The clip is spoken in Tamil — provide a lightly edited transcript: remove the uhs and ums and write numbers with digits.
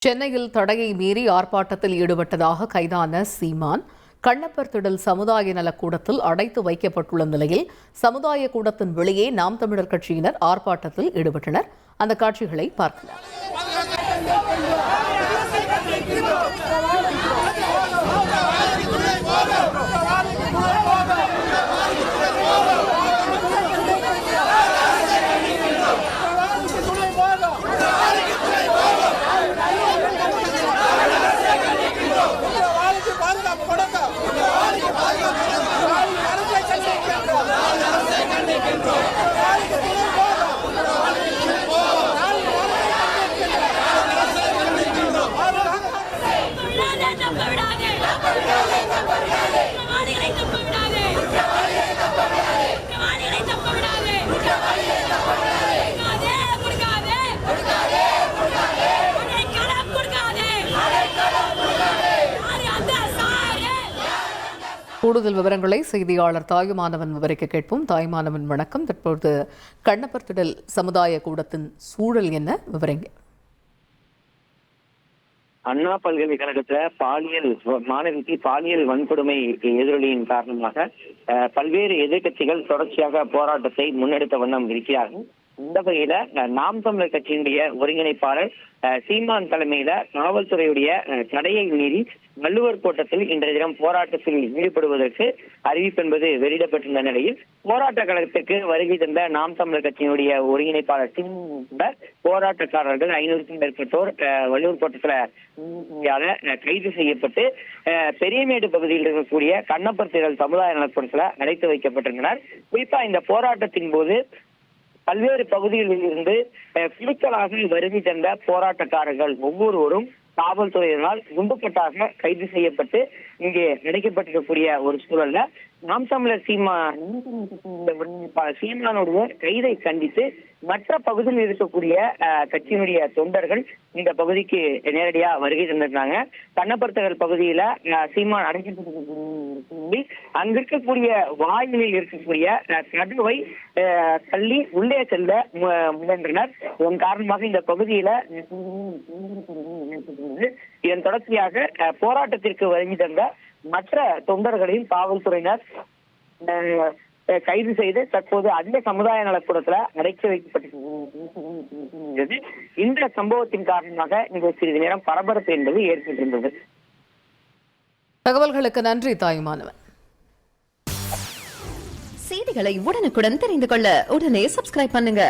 சென்னையில் தடையை மீறி ஆர்ப்பாட்டத்தில் ஈடுபட்டதாக கைதான சீமான் கண்ணப்பர் திடல் சமுதாய நலக்கூடத்தில் அடைத்து வைக்கப்பட்டுள்ள நிலையில் சமுதாய கூடத்தின் வெளியே நாம் தமிழர் கட்சியினர் ஆர்ப்பாட்டத்தில் ஈடுபட்டனர். அந்த காட்சிகளை பார்க்கலாம். கூடுதல் விவரங்களை செய்தியாளர் தாயுமானவன் விவரிக்க கேட்போம். தாயுமானவன் வணக்கம். தற்போது கண்ணப்பர் திடல் சமுதாய கூடத்தின் சூழல் என்ன, விவரங்க? அண்ணா பல்கலைக்கழகத்துல மாணவிக்கு பாலியல் வன்கொடுமை எதிரொலியின் காரணமாக பல்வேறு எதிர்கட்சிகள் தொடர்ச்சியாக போராட்டத்தை முன்னெடுத்த வண்ணம் இருக்கிறார்கள். இந்த வகையில நாம் தமிழர் கட்சியினுடைய ஒருங்கிணைப்பாளர் சீமான் தலைமையில காவல்துறையுடைய தடையை மீறி வள்ளுவர் கோட்டத்தில் இன்றைய தினம் போராட்டத்தில் ஈடுபடுவதற்கு அறிவிப்பு என்பது வெளியிடப்பட்டிருந்த நிலையில் போராட்ட கழகத்திற்கு வருகை தந்த நாம் தமிழர் கட்சியினுடைய ஒருங்கிணைப்பாளர் சீமான் போராட்டக்காரர்கள் 500க்கும் மேற்பட்டோர் வள்ளுவர் கோட்டத்துல கைது செய்யப்பட்டு பெரியமேடு பகுதியில் இருக்கக்கூடிய கண்ணப்பர் திடல் சமுதாய நலக்கூடத்துல அடைத்து வைக்கப்பட்டிருந்தனர். குறிப்பா இந்த போராட்டத்தின் போது பல்வேறு பகுதிகளில் இருந்து குழுக்களாக வருகை தந்த போராட்டக்காரர்கள் ஒவ்வொருவரும் காவல்துறையினரால் குண்டுக்கட்டாக கைது செய்யப்பட்டு இங்கே அடைக்கப்பட்டிருக்கக்கூடிய ஒரு சூழல்ல நாம் தமிழர் சீமானுடைய கைதை கண்டித்து மற்ற பகுதியில் இருக்கக்கூடிய கட்சியினுடைய தொண்டர்கள் இந்த பகுதிக்கு நேரடியா வருகை தந்திருந்தாங்க. கண்ணப்பர்த்தகல் பகுதியில சீமான் அடைக்கப்பட்டிருக்கக்கூடிய அங்க இருக்கக்கூடிய வாயிலில் இருக்கக்கூடிய கதவை தள்ளி உள்ளே செல்ல முயன்றனர். இதன் காரணமாக இந்த பகுதியில இதன் தொடர்ச்சியாக போராட்டத்திற்கு வருகை தந்த மற்ற தொண்டர்களையும் காவல்துறையினர் கைது செய்து தற்போது அந்த சமுதாய நலக்கூடத்துல அடைத்து வைக்கப்பட்டிருக்கிறது. இந்த சம்பவத்தின் காரணமாக இங்கு சிறிது நேரம் பரபரப்பு என்பது ஏற்பட்டிருந்தது. தகவல்களுக்கு நன்றி தாயுமானவன். செய்திகளை உடனுக்குடன் தெரிந்து கொள்ள உடனே சப்ஸ்கிரைப் பண்ணுங்க.